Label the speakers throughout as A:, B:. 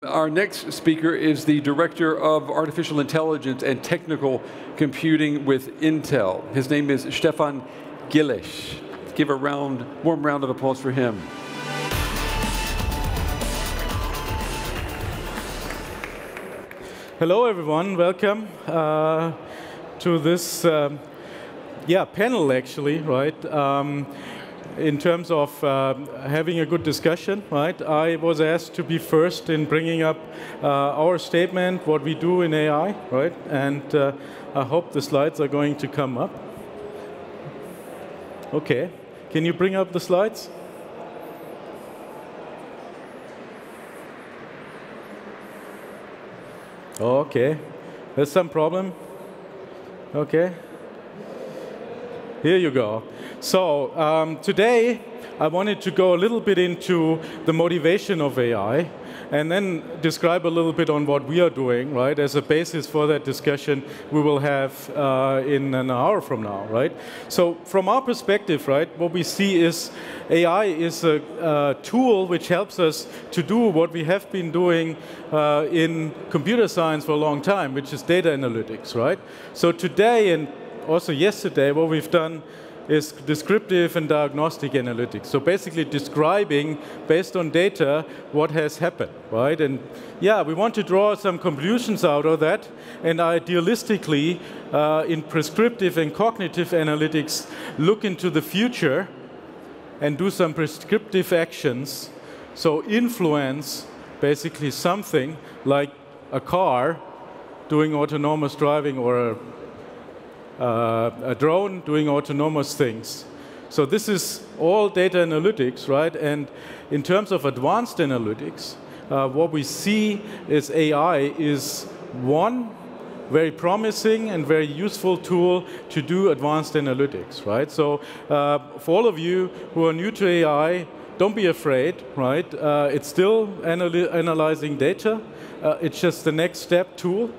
A: Our next speaker is the Director of Artificial Intelligence and Technical Computing with Intel. His name is Stephan Gillich. Give a warm round of applause for him.
B: Hello, everyone. Welcome to this panel, actually, right? In terms of having a good discussion, right? I was asked to be first in bringing up our statement, what we do in AI, right? And I hope the slides are going to come up. Okay. Can you bring up the slides? Okay. There's some problem. Okay. Here you go. So today, I wanted to go a little bit into the motivation of AI, and then describe a little bit on what we are doing, right? As a basis for that discussion we will have in an hour from now, right? So from our perspective, right, what we see is AI is a tool which helps us to do what we have been doing in computer science for a long time, which is data analytics, right? So today and also yesterday, what we've done is descriptive and diagnostic analytics. So basically describing, based on data, what has happened, right? And yeah, we want to draw some conclusions out of that. And idealistically, in prescriptive and cognitive analytics, look into the future and do some prescriptive actions. So influence, basically, something like a car doing autonomous driving or a drone doing autonomous things. So this is all data analytics, right? And in terms of advanced analytics, what we see is AI is one very promising and very useful tool to do advanced analytics, right? So for all of you who are new to AI, don't be afraid, right? It's still analyzing data. It's just the next step tool.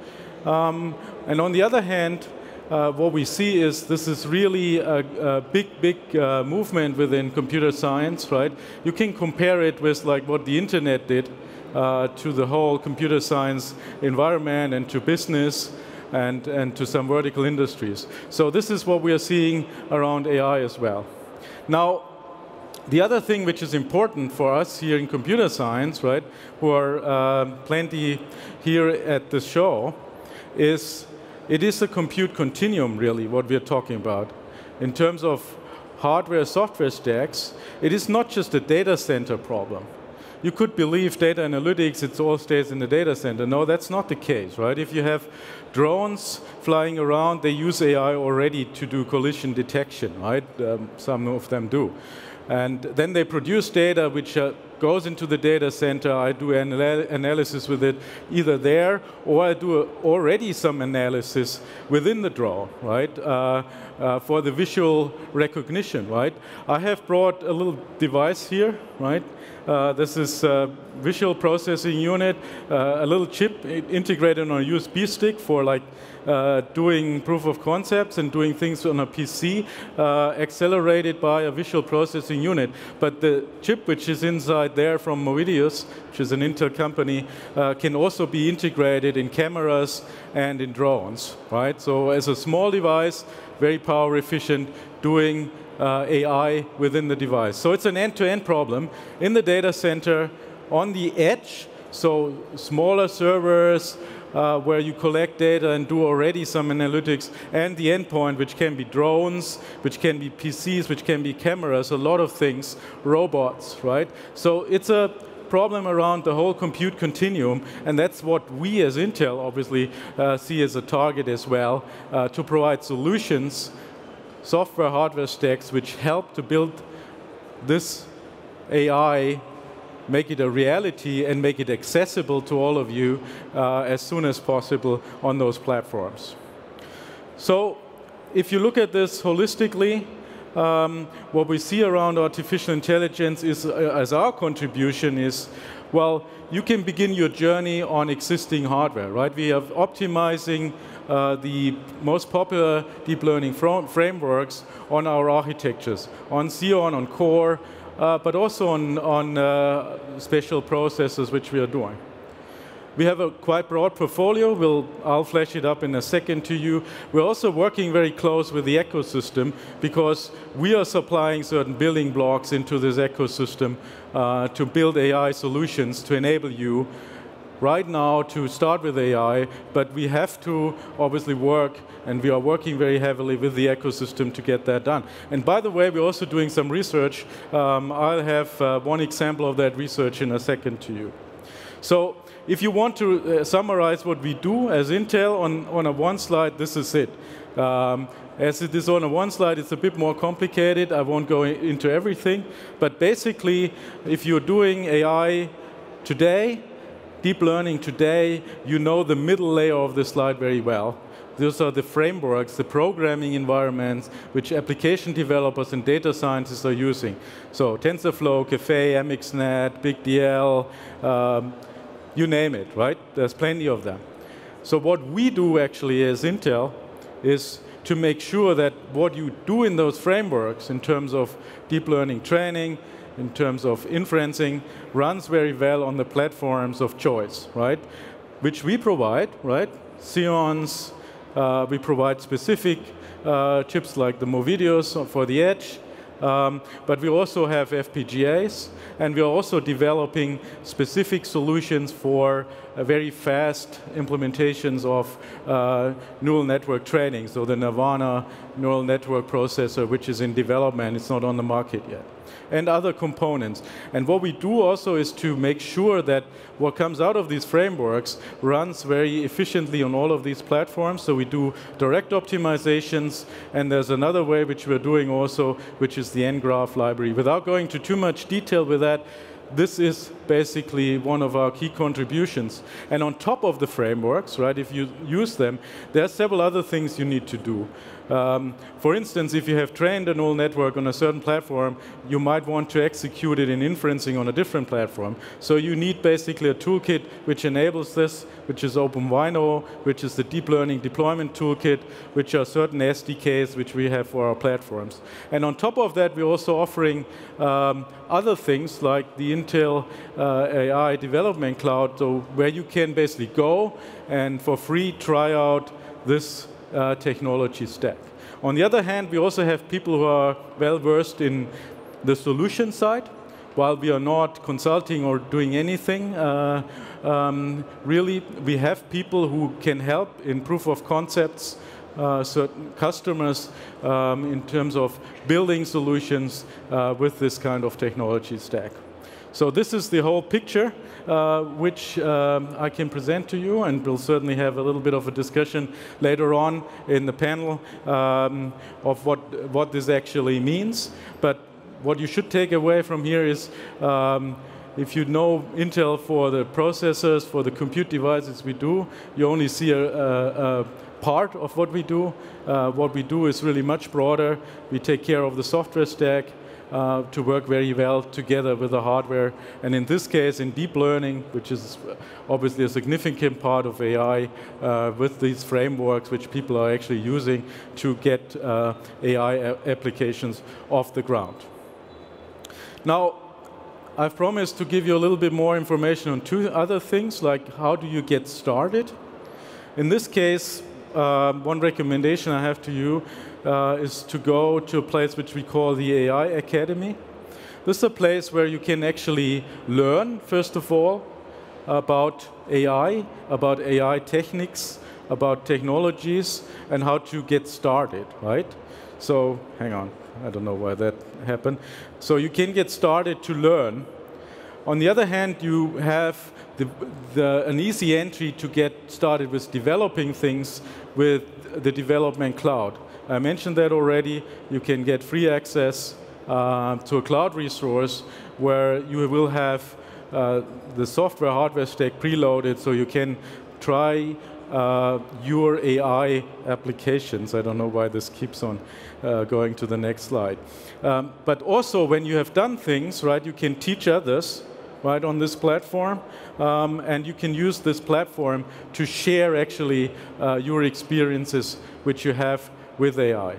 B: And on the other hand, what we see is this is really a big movement within computer science, right? You can compare it with like what the internet did to the whole computer science environment and to business and to some vertical industries. So this is what we are seeing around AI as well. Now, the other thing which is important for us here in computer science, right, who are plenty here at the show, is it is a compute continuum, really, what we're talking about. In terms of hardware, software stacks, it is not just a data center problem. You could believe data analytics, it all stays in the data center. No, that's not the case, right? If you have drones flying around, they use AI already to do collision detection, right? Some of them do. And then they produce data which goes into the data center. I do analysis with it either there, or I do already some analysis within the drone, right, for the visual recognition, right? I have brought a little device here, right? This is a visual processing unit, a little chip integrated on a USB stick for like doing proof of concepts and doing things on a PC, accelerated by a visual processing unit. But the chip which is inside there from Movidius, which is an Intel company, can also be integrated in cameras and in drones, right? So as a small device, very power efficient, doing AI within the device. So it's an end-to-end problem in the data center, on the edge, so smaller servers where you collect data and do already some analytics, and the endpoint, which can be drones, which can be PCs, which can be cameras, a lot of things, robots, right? So it's a problem around the whole compute continuum, and that's what we as Intel obviously see as a target as well, to provide solutions, software, hardware stacks, which help to build this AI, make it a reality, and make it accessible to all of you as soon as possible on those platforms. So if you look at this holistically, what we see around artificial intelligence is, as our contribution is, well, you can begin your journey on existing hardware, right? We are optimizing the most popular deep learning frameworks on our architectures, on Xeon, on Core, but also on special processes which we are doing. We have a quite broad portfolio. I'll flash it up in a second to you. We're also working very close with the ecosystem because we are supplying certain building blocks into this ecosystem to build AI solutions to enable you right now to start with AI, but we have to obviously work, and we are working very heavily with the ecosystem to get that done. And by the way, we're also doing some research. I'll have one example of that research in a second to you. So if you want to summarize what we do as Intel on a one slide, this is it. As it is on a one slide, it's a bit more complicated. I won't go into everything. But basically, if you're doing AI today, deep learning today, you know the middle layer of the slide very well. Those are the frameworks, the programming environments, which application developers and data scientists are using. So TensorFlow, Caffe, MXNet, BigDL, you name it, right? There's plenty of them. So what we do actually as Intel is to make sure that what you do in those frameworks in terms of deep learning training, in terms of inferencing, runs very well on the platforms of choice, right? Which we provide, right? Xeons, we provide specific chips like the Movidios for the edge, but we also have FPGAs, and we are also developing specific solutions for very fast implementations of neural network training. So the Nirvana neural network processor, which is in development, it's not on the market yet, and other components. And what we do also is to make sure that what comes out of these frameworks runs very efficiently on all of these platforms. So we do direct optimizations, and there's another way which we're doing also, which is the ngraph library. Without going into too much detail with that, this is basically one of our key contributions. And on top of the frameworks, right, if you use them, there are several other things you need to do. For instance, if you have trained a neural network on a certain platform, you might want to execute it in inferencing on a different platform. So you need basically a toolkit which enables this, which is OpenVINO, which is the deep learning deployment toolkit, which are certain SDKs which we have for our platforms. And on top of that, we're also offering other things like the Intel AI Development Cloud, so where you can basically go and for free try out this technology stack. On the other hand, we also have people who are well versed in the solution side. While we are not consulting or doing anything, really, we have people who can help in proof of concepts, certain customers in terms of building solutions with this kind of technology stack. So this is the whole picture which I can present to you, and we'll certainly have a little bit of a discussion later on in the panel of what this actually means. But what you should take away from here is if you know Intel for the processors, for the compute devices we do, you only see a part of what we do. What we do is really much broader. We take care of the software stack to work very well together with the hardware. And in this case, in deep learning, which is obviously a significant part of AI, with these frameworks which people are actually using to get AI applications off the ground. Now, I've promised to give you a little bit more information on two other things, like how do you get started. In this case, one recommendation I have to you is to go to a place which we call the AI Academy. This is a place where you can actually learn, first of all, about AI techniques, about technologies, and how to get started, right? So, hang on, I don't know why that happened. So you can get started to learn. On the other hand, you have an easy entry to get started with developing things with the development cloud. I mentioned that already. You can get free access to a cloud resource where you will have the software hardware stack preloaded, so you can try your AI applications. I don't know why this keeps on going to the next slide. But also, when you have done things, right, you can teach others, right, on this platform, and you can use this platform to share actually your experiences which you have with AI.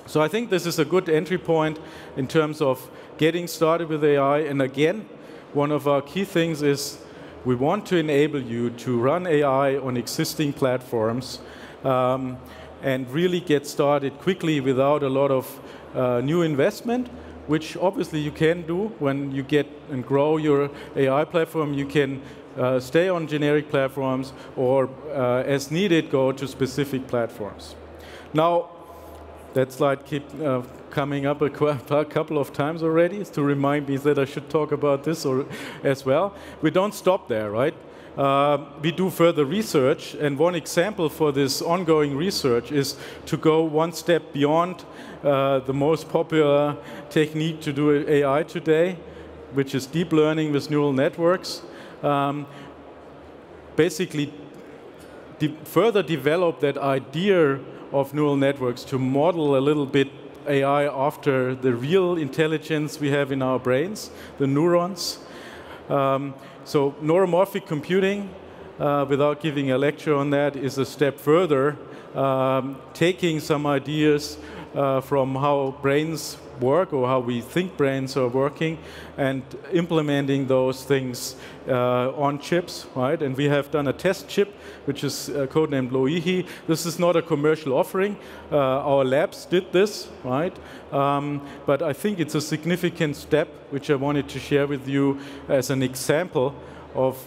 B: So I think this is a good entry point in terms of getting started with AI. And again, one of our key things is We want to enable you to run AI on existing platforms and really get started quickly without a lot of new investment, which obviously you can do when you get and grow your AI platform. You can stay on generic platforms or, as needed, go to specific platforms. Now, that slide keeps coming up a couple of times already to remind me that I should talk about this as well. We don't stop there, right? We do further research, and one example for this ongoing research is to go one step beyond the most popular technique to do AI today, which is deep learning with neural networks. Basically, further develop that idea of neural networks to model a little bit AI after the real intelligence we have in our brains, the neurons. So neuromorphic computing, without giving a lecture on that, is a step further, taking some ideas from how brains work or how we think brains are working and implementing those things on chips, right? And we have done a test chip, which is codenamed Loihi. This is not a commercial offering. Our labs did this, right? But I think it's a significant step, which I wanted to share with you as an example of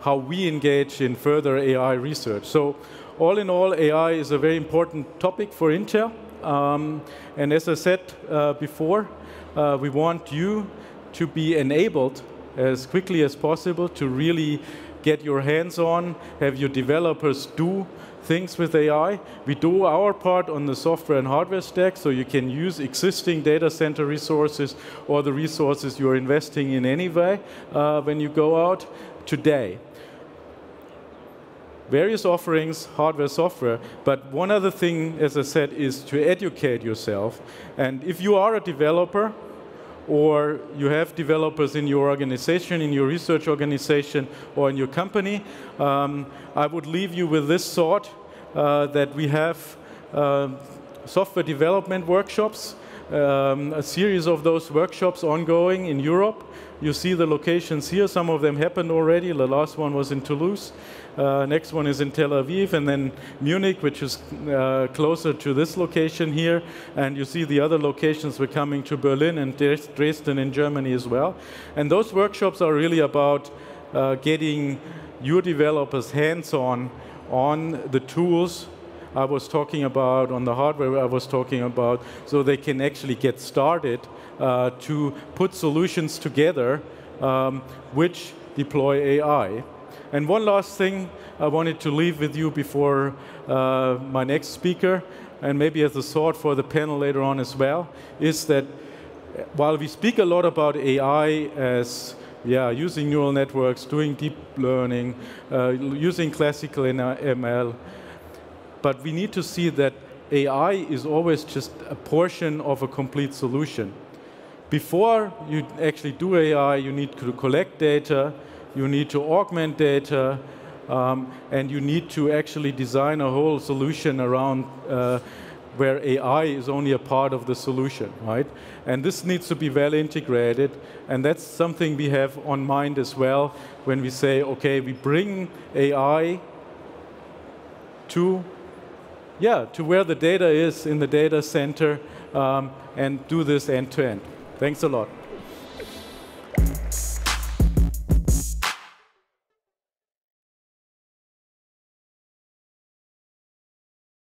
B: how we engage in further AI research. So all in all, AI is a very important topic for Intel. And as I said before, we want you to be enabled as quickly as possible to really get your hands on, have your developers do things with AI. We do our part on the software and hardware stack, so you can use existing data center resources or the resources you're investing in anyway when you go out today. Various offerings, hardware, software, but one other thing, as I said, is to educate yourself. And if you are a developer, or you have developers in your organization, in your research organization, or in your company, I would leave you with this thought, that we have software development workshops, a series of those workshops ongoing in Europe. You see the locations here. Some of them happened already. The last one was in Toulouse. Next one is in Tel Aviv, and then Munich, which is closer to this location here. And you see the other locations were coming to Berlin and Dresden in Germany as well. And those workshops are really about getting your developers hands-on on the tools I was talking about, on the hardware I was talking about, so they can actually get started to put solutions together which deploy AI. And one last thing I wanted to leave with you before my next speaker, and maybe as a thought for the panel later on as well, is that while we speak a lot about AI as using neural networks, doing deep learning, using classical ML, but we need to see that AI is always just a portion of a complete solution. Before you actually do AI, you need to collect data, you need to augment data, and you need to actually design a whole solution around where AI is only a part of the solution, right? And this needs to be well integrated, and that's something we have on mind as well when we say, okay, we bring AI to where the data is in the data center and do this end to end. Thanks a lot.